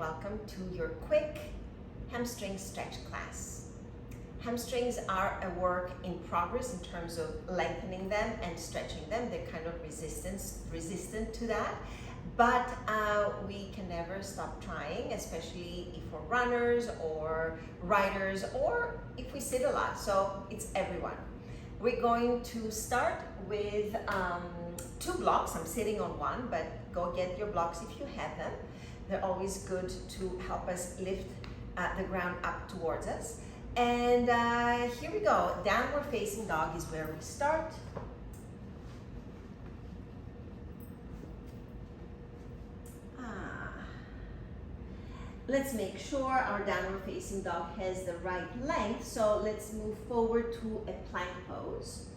welcome to your quick hamstring stretch class. Hamstrings are a work in progress in terms of lengthening them and stretching them. They're kind of resistant to that, but we can never stop trying, especially if we're runners or riders or if we sit a lot. So it's everyone. We're going to start with 2 blocks. I'm sitting on one, but go get your blocks if you have them. They're always good to help us lift the ground up towards us. And here we go. Downward facing dog is where we start. Let's make sure our downward facing dog has the right length. So let's move forward to a plank pose.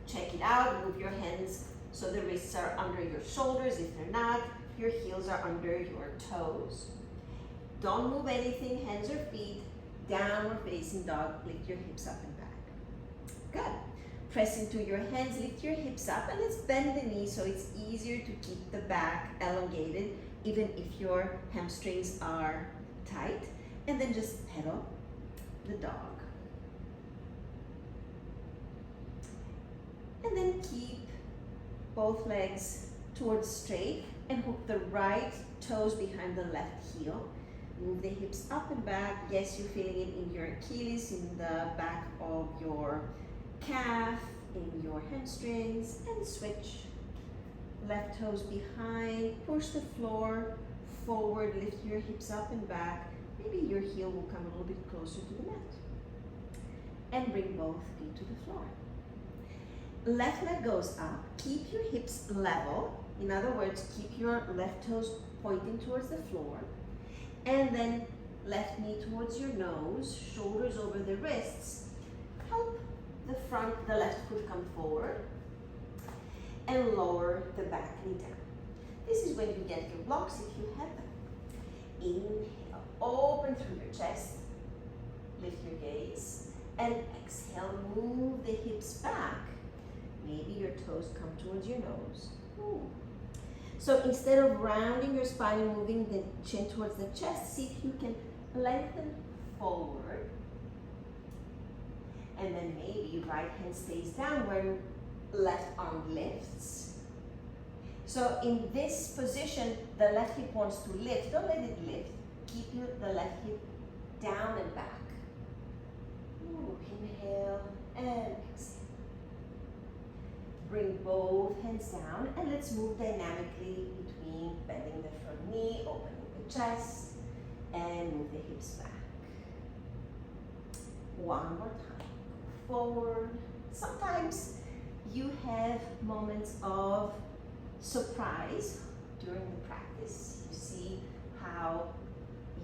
Check it out. Move your hands so the wrists are under your shoulders. If they're not, your heels are under your toes. Don't move anything, hands or feet. Downward facing dog, lift your hips up and back. Good. Press into your hands, lift your hips up, and let's bend the knees so it's easier to keep the back elongated, even if your hamstrings are tight. And then just pedal the dog. And then keep both legs towards straight and hook the right toes behind the left heel. Move the hips up and back. Yes, you're feeling it in your Achilles, in the back of your calf, in your hamstrings, and switch. Left toes behind, push the floor forward, lift your hips up and back. Maybe your heel will come a little bit closer to the mat. And bring both feet to the floor. Left leg goes up, keep your hips level. In other words, keep your left toes pointing towards the floor. And then left knee towards your nose, shoulders over the wrists. Help the left foot come forward. And lower the back knee down. This is when you get your blocks if you have them. Inhale, open through your chest. Lift your gaze. And exhale, move the hips back. Maybe your toes come towards your nose. Ooh. So instead of rounding your spine and moving the chin towards the chest, see if you can lengthen forward. And then maybe right hand stays down where left arm lifts. So in this position, the left hip wants to lift. Don't let it lift. Keep the left hip down and back. Ooh, inhale and exhale. Bring both hands down and let's move dynamically between bending the front knee, opening the chest, and move the hips back. One more time. Forward. Sometimes you have moments of surprise during the practice. You see how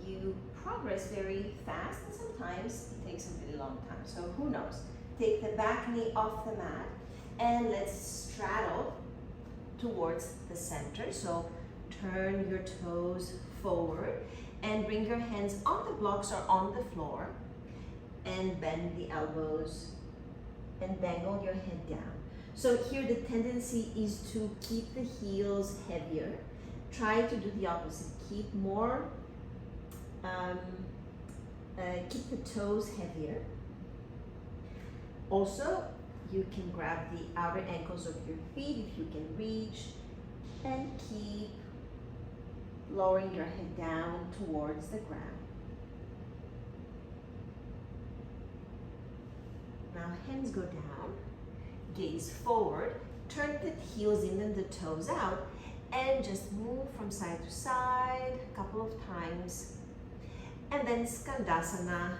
you progress very fast, and sometimes it takes a really long time. So who knows? Take the back knee off the mat. And let's straddle towards the center. So turn your toes forward and bring your hands on the blocks or on the floor and bend the elbows and dangle your head down. So here the tendency is to keep the heels heavier. Try to do the opposite. Keep keep the toes heavier. Also, you can grab the outer ankles of your feet if you can reach, and keep lowering your head down towards the ground. Now hands go down, gaze forward, turn the heels in and the toes out, and just move from side to side a couple of times. And then Skandasana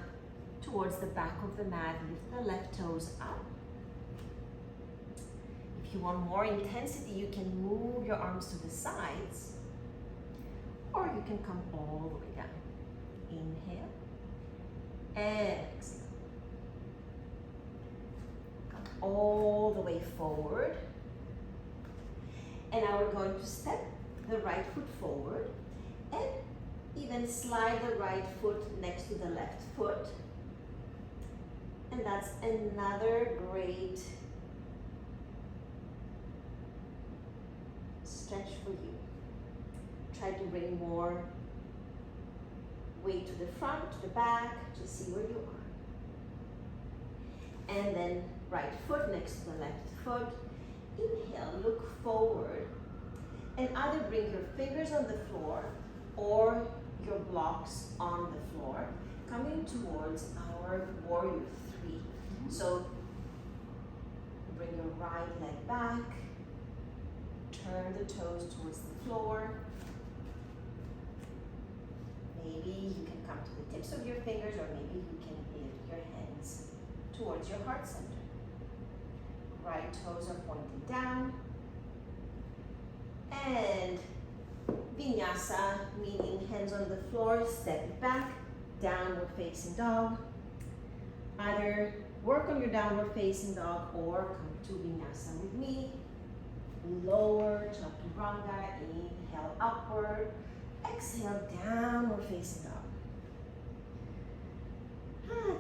towards the back of the mat, lift the left toes up. If you want more intensity, you can move your arms to the sides, or you can come all the way down. Inhale, and exhale. Come all the way forward. And now we're going to step the right foot forward, and even slide the right foot next to the left foot. And that's another great stretch for you. Try to bring more weight to the front, to the back, just see where you are. And then right foot next to the left foot. Inhale, look forward, and either bring your fingers on the floor or your blocks on the floor, coming towards our warrior three. So bring your right leg back, turn the toes towards the floor. Maybe you can come to the tips of your fingers, or maybe you can lift your hands towards your heart center. Right toes are pointed down. And vinyasa, meaning hands on the floor, step it back, downward facing dog. Either work on your downward facing dog or come to vinyasa with me. Lower chaturanga, inhale upward, exhale downward facing dog.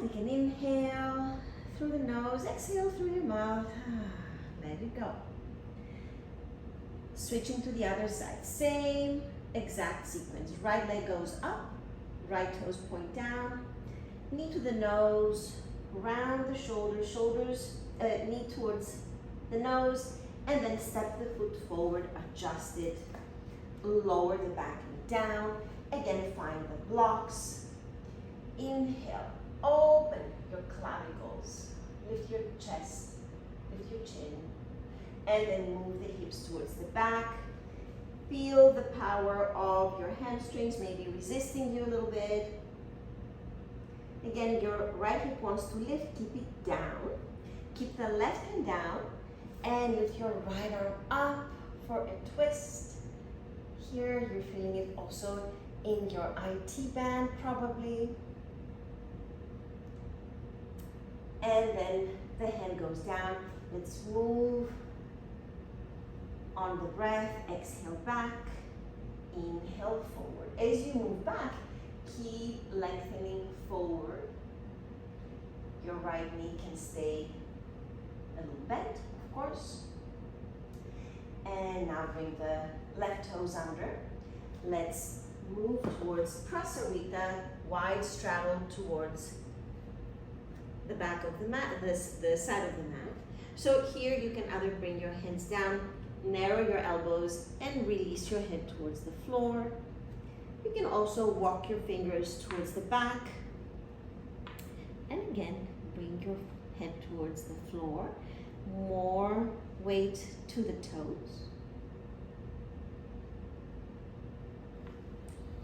Take an inhale through the nose, exhale through your mouth. Let it go. Switching to the other side, same exact sequence. Right leg goes up, right toes point down, knee to the nose, round the shoulders, knee towards the nose, and then step the foot forward, adjust it, lower the back knee down. Again, find the blocks. Inhale, open your clavicles, lift your chest, lift your chin, and then move the hips towards the back. Feel the power of your hamstrings, maybe resisting you a little bit. Again, your right hip wants to lift, keep it down. Keep the left hand down and lift your right arm up for a twist. Here, you're feeling it also in your IT band probably. And then the hand goes down. Let's move on the breath. Exhale back, inhale forward. As you move back, keep lengthening forward. Your right knee can stay a little bent, of course. And now bring the left toes under. Let's move towards Prasarita, wide straddle towards the back of the mat, the side of the mat. So here you can either bring your hands down, narrow your elbows, and release your head towards the floor. You can also walk your fingers towards the back. And again, bring your head towards the floor. More weight to the toes.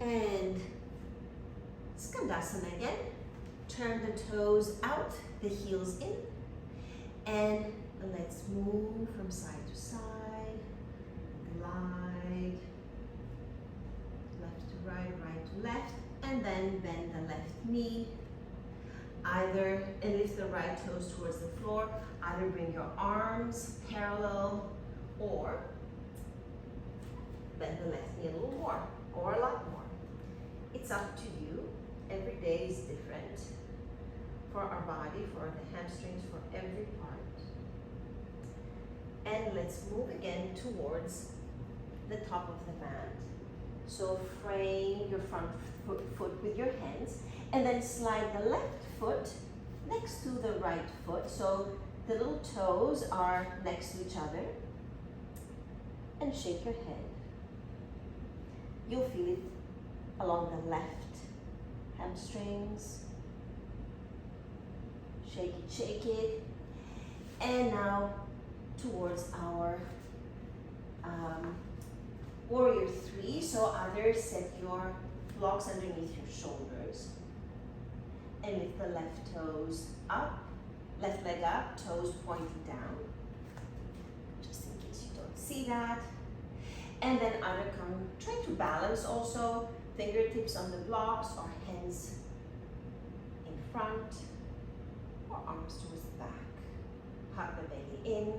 And Skandasana again. Turn the toes out, the heels in. And let's move from side to side. Glide. Left to right, right to left. And then bend the left knee. Either, and lift the right toes towards the floor. Either bring your arms parallel or bend the left knee a little more or a lot more. It's up to you. Every day is different for our body, for the hamstrings, for every part. And let's move again towards the top of the mat. So frame your front foot with your hands and then slide the left foot next to the right foot. So the little toes are next to each other. And shake your head. You'll feel it along the left hamstrings. Shake it. And now towards our warrior three. So either set your blocks underneath your shoulders and lift the left toes up, left leg up, toes pointing down, just in case you don't see that. And then either try to balance also, fingertips on the blocks or hands in front or arms towards the back. Hug the belly in.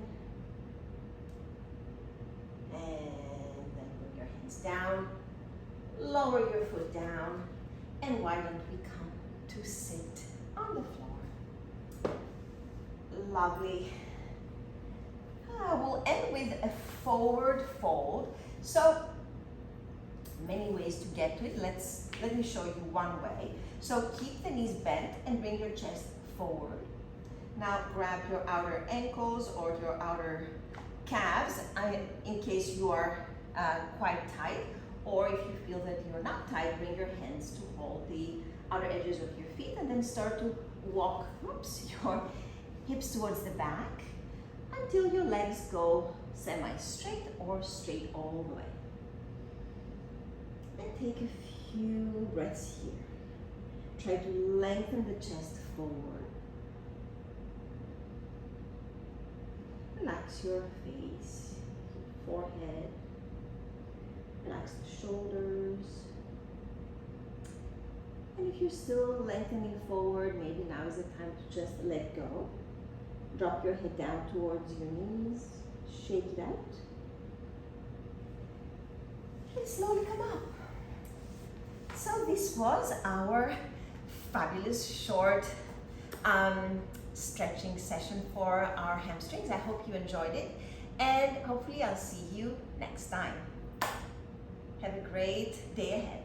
And then bring your hands down. Lower your foot down. And why don't we come to sit on the floor? Lovely. We'll end with a forward fold. So many ways to get to it. Let me show you one way. So keep the knees bent and bring your chest forward. Now grab your outer ankles or your outer calves in case you are quite tight, or if you feel that you're not tight, bring your hands to hold the outer edges of your feet and then start to walk your hips towards the back until your legs go semi-straight or straight all the way. And take a few breaths here. Try to lengthen the chest forward. Relax your face, forehead. Relax the shoulders. And if you're still lengthening forward, maybe now is the time to just let go. Drop your head down towards your knees. Shake it out. And slowly come up. So this was our fabulous short stretching session for our hamstrings. I hope you enjoyed it, and hopefully I'll see you next time. Have a great day ahead.